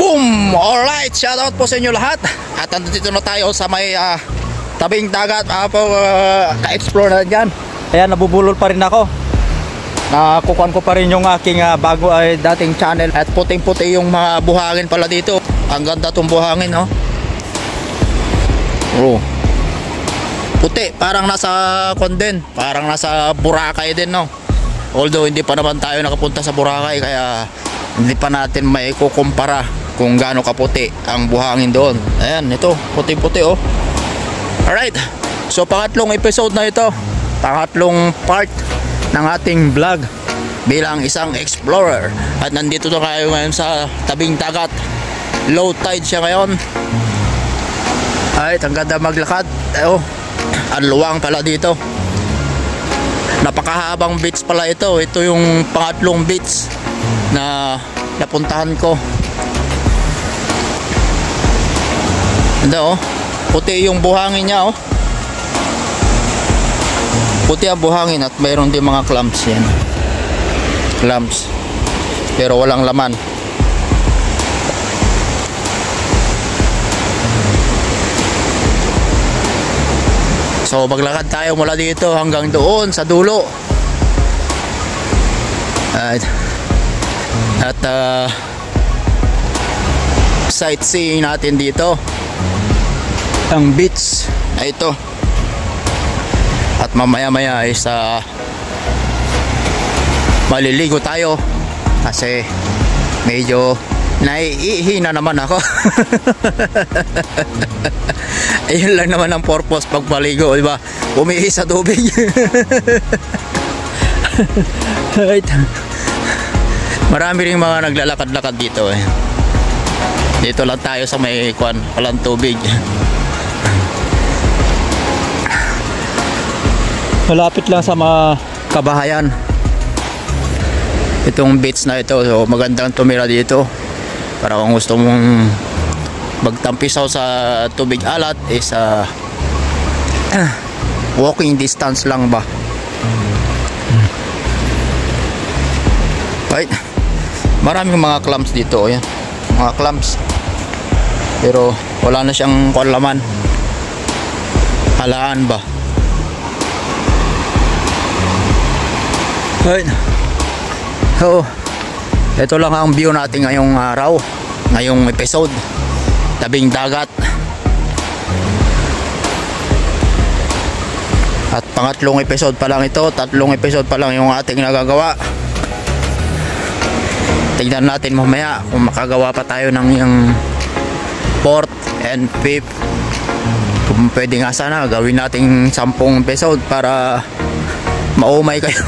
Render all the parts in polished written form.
Boom! Alright, shoutout po sa inyo lahat. At nandito na tayo sa may tabing dagat. Ka-explore na dyan. Ayan, nabubulol pa rin ako. Nakukuhan ko pa rin yung aking bago dating channel. At puting-puti yung mga buhangin pala dito. Ang ganda itong buhangin, no? Oh. Puti, parang nasa Condon. Parang nasa Boracay din, no? Although hindi pa naman tayo nakapunta sa Boracay, kaya hindi pa natin may kukumpara kung gaano kaputi ang buhangin doon. Ayan, ito, puti-puti, oh. Alright, so pangatlong episode na ito, pangatlong part ng ating vlog bilang isang explorer. At nandito na kayo ngayon sa tabing dagat. Low tide siya ngayon. Alright, ang ganda maglakad. Oh, ang luwang pala dito. Napakahabang beach pala ito. Ito yung pangatlong beach na napuntahan ko. Ganda, oh. Puti yung buhangin niya, oh. Puti ang buhangin at mayroon din mga clams yan. Clams. Pero walang laman. So maglakad tayo mula dito hanggang doon sa dulo. At sightseeing natin dito ang beach na ito. At mamaya-maya ay maliligo tayo kasi medyo naiihina naman ako. Ayun lang naman ang purpose pag maligo, di ba? Umihi sa tubig. Right. Marami ring mga naglalakad-lakad dito, eh. Dito lang tayo sa may walang tubig. Malapit lang sa mga kabahayan itong beach na ito. So magandang tumira dito para kung gusto mong magtampisaw sa tubig alat is walking distance lang ba. Right, maraming mga clams dito. Ayan, mga clams, pero wala na siyang laman. Halaan ba. Right. So ito lang ang view natin ngayong araw, ngayong episode, tabing dagat. At pangatlong episode pa lang ito, tatlong episode pa lang yung ating nagagawa. Tignan natin mamaya kung makagawa pa tayo ng yung fourth and fifth. Kung pwede nga sana gawin natin 10 episode para maumay kayo.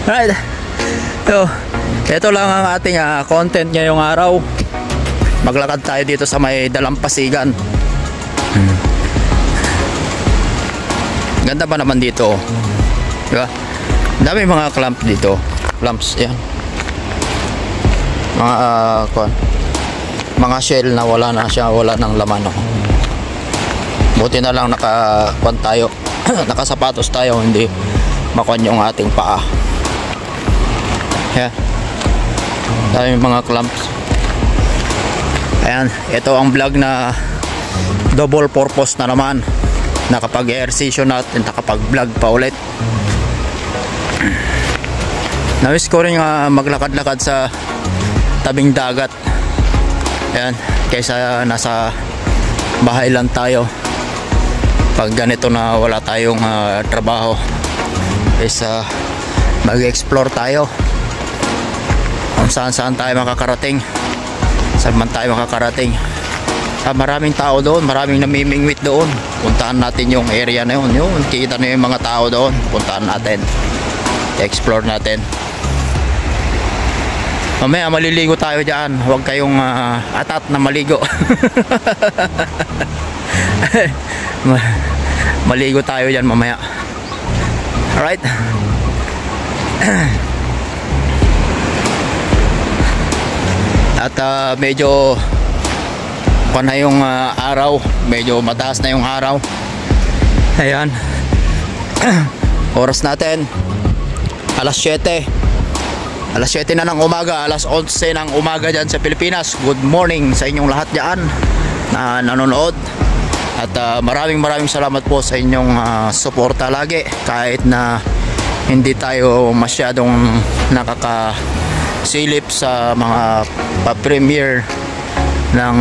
Right. So ito lang ang ating content ngayong araw. Maglakad tayo dito sa may dalampasigan. Ganda ba naman dito, diba? Dami mga clamp dito. Clamps, yan. Mga shell na wala na siya, wala nang laman, oh. Buti na lang nakakuan tayo. Nakasapatos tayo, hindi makuan yung ating paa. Yan. Dami mga clamps. Ayan, ito ang vlog na double purpose na naman. Nakapag-exercise natin, nakapag-vlog pa ulit. Nawis ko rin maglakad-lakad sa tabing dagat. Ayan, kaysa nasa bahay lang tayo. Pag ganito na wala tayong trabaho is mag-explore tayo kung saan tayo makakarating, saan man tayo makakarating. Maraming tao doon, maraming namimingwit doon. Puntahan natin yung area na yun. Kita na yung mga tao doon. Puntahan natin, explore natin. Mamaya maliligo tayo dyan. Huwag kayong atat na maligo. Maligo tayo dyan mamaya. Alright. At medyo na yung araw, medyo mataas na yung araw. Ayan. Oras natin alas 7. Alas 7 na ng umaga, alas 11 ng umaga dyan sa Pilipinas. Good morning sa inyong lahat dyan na nanonood. At maraming salamat po sa inyong suporta lagi. Kahit na hindi tayo masyadong nakakasilip sa mga pa-premiere ng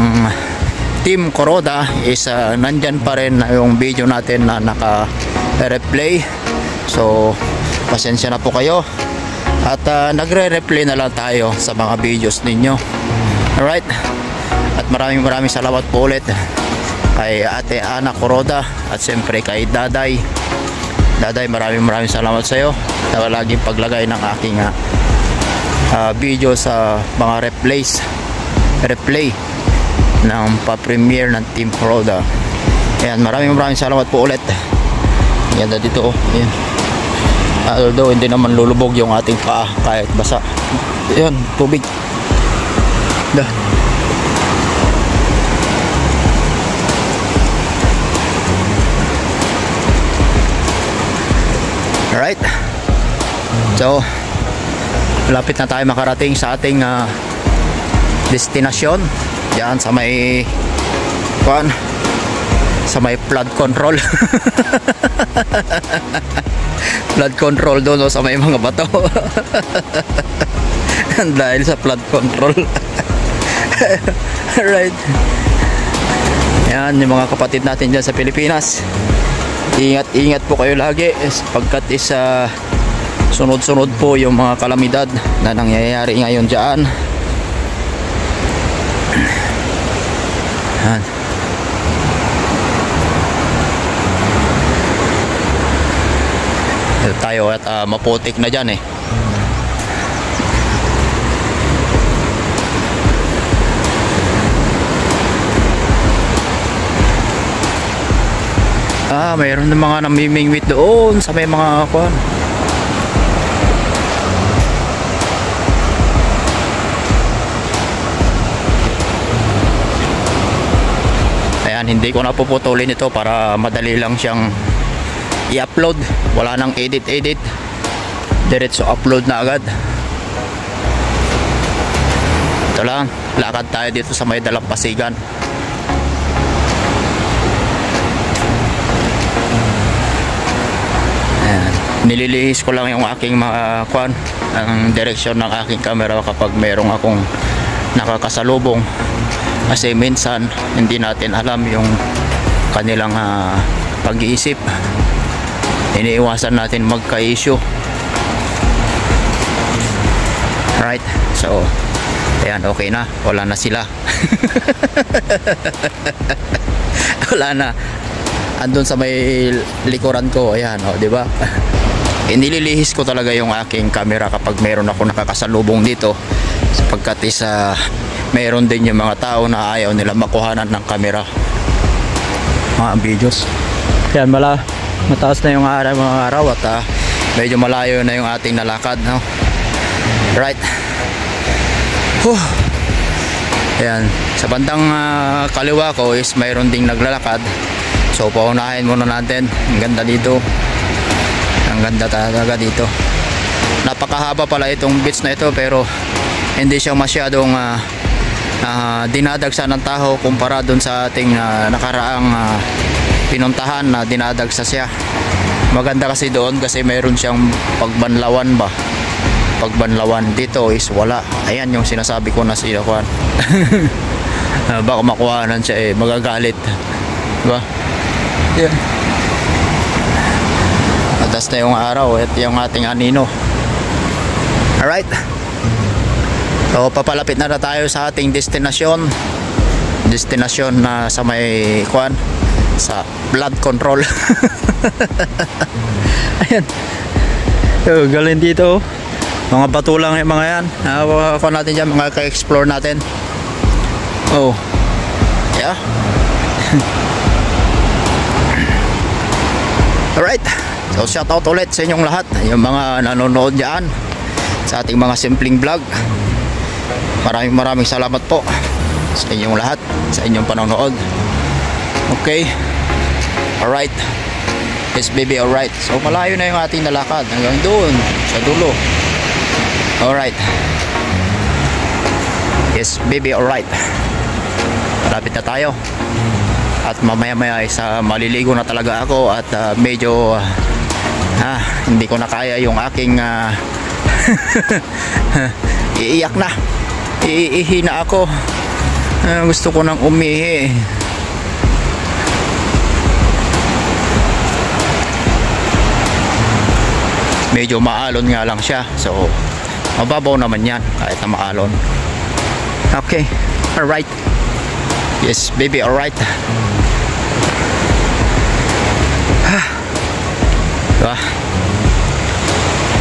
Team Kuroda, is nandyan pa rin yung video natin na naka-replay. So pasensya na po kayo. At nagre-replay na lang tayo sa mga videos ninyo. Alright. At maraming salamat po ulit kay Ate Ana Kuroda at siyempre kay Daday. Daday, maraming salamat sa iyo sa laging paglagay ng aking video sa mga replay ng pa-premiere ng Team Kuroda. Ayan, maraming salamat po ulit. Yan na dito, ayan. Although hindi naman lulubog yung ating paa kahit basa. Ayan, tubig. Dah. Alright. So malapit na tayo makarating sa ating destinasyon. Diyan sa may flood control. Flood control doon sa may mga bato. Dahil sa flood control. Alright. Yan yung mga kapatid natin dyan sa Pilipinas. Ingat po kayo lagi sapagkat sunod-sunod po yung mga kalamidad na nangyayari ngayon dyan. Yan. Tayo at maputik na dyan mayroon ng mga namimingwit doon sa may mga kuwan. Ayan, hindi ko na puputulin ito para madali lang siyang i-upload. Wala nang edit, diretso upload na agad. Ito lang, lakad tayo dito sa may Dalampasigan. Ayan, nililihis ko lang yung aking mga ang direksyon ng aking camera kapag mayroong akong nakakasalubong, kasi minsan hindi natin alam yung kanilang pag-iisip. Iniiwasan natin magka-issue. Right, so ayan, okay na, wala na sila. Wala na, andun sa may likuran ko. Ayan, di ba? Inililihis ko talaga yung aking camera kapag meron ako nakakasalubong dito, sapagkat meron din yung mga tao na ayaw nila makuhanan ng camera mga videos. Ayan, mataas na yung mga araw at medyo malayo na yung ating nalakad, no? Right. Ayan, sa bandang kaliwa ko is mayroon ding naglalakad, so paunahin muna natin. Ang ganda dito, ang ganda talaga dito. Napakahaba pala itong beach na ito, pero hindi siya masyadong dinadagsa ng tao kumpara dun sa ating nakaraang pinuntahan na dinadagsa siya. Maganda kasi doon kasi mayroon siyang pagbanlawan ba. Pagbanlawan dito is wala. Ayan yung sinasabi ko na siya kuan. Baka makuhanan siya magagalit. Diba? Yeah. Atas na yung araw at yung ating anino. Alright. So papalapit na tayo sa ating destinasyon. Destinasyon na sa may kuan, sa flood control. Ayan. Galing dito. Mga bato lang yung mga yan. Ako natin dyan, mga ka-explore natin. Oh. Yeah. Alright. So shout out ulit sa inyong lahat, yung mga nanonood dyan sa ating mga simpleng vlog. Maraming salamat po sa inyong lahat, sa inyong panonood. Okay. Alright. Yes baby, alright. So malayo na yung ating nalakad hanggang doon sa dulo. Alright. Yes, baby, alright. Malapit na tayo. At mamaya-maya isa maliligo na talaga ako at medyo hindi ko na kaya yung aking iiyak na. Iihi na ako. Gusto ko nang umihi. Medyo maalon nga lang siya. So, mababaw naman yan kahit na maalon. Okay. Alright. Yes, baby. Alright. Diba?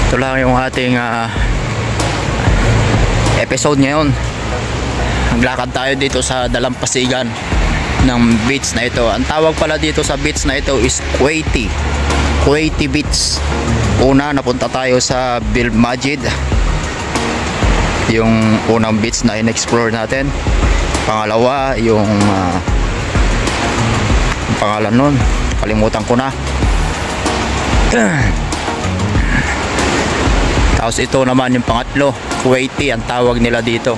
Ito lang yung ating episode ngayon. Naglakad tayo dito sa dalampasigan ng beach na ito. Ang tawag pala dito sa beach na ito is Kuwaiti Beach. Una, napunta tayo sa Bil Majid, yung unang beach na in-explore natin. Pangalawa, yung pangalan nun, kalimutan ko na. Tapos ito naman yung pangatlo, Kuwaiti ang tawag nila dito.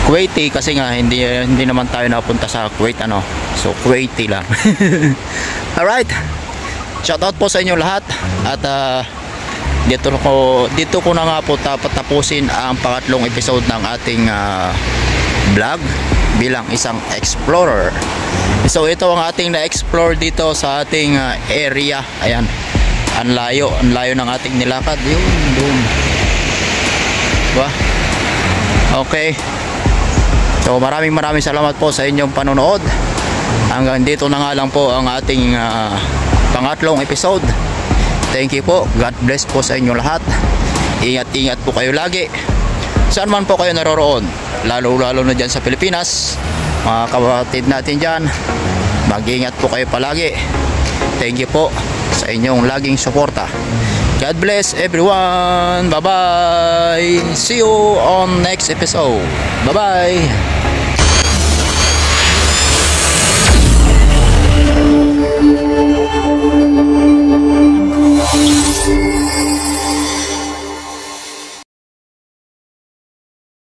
Kuwaiti kasi nga hindi naman tayo napunta sa Kuwait, ano. So Kuwaiti lang. Alright. Shoutout po sa inyo lahat. At dito ko na nga po tapusin ang pangatlong episode ng ating vlog bilang isang explorer. So ito ang ating na-explore dito sa ating area. Ayan. Ang layo ng ating nilakad. Yun, doon. Diba? Okay. So maraming salamat po sa inyong panonood. Hanggang dito na nga lang po ang ating pangatlong episode. Thank you po. God bless po sa inyo lahat. Ingat po kayo lagi. Saan man po kayo naroroon, lalo na dyan sa Pilipinas, mga kapatid natin dyan, mag-ingat po kayo palagi. Thank you po sa inyong laging suporta. God bless everyone. Bye bye. See you on next episode. Bye bye.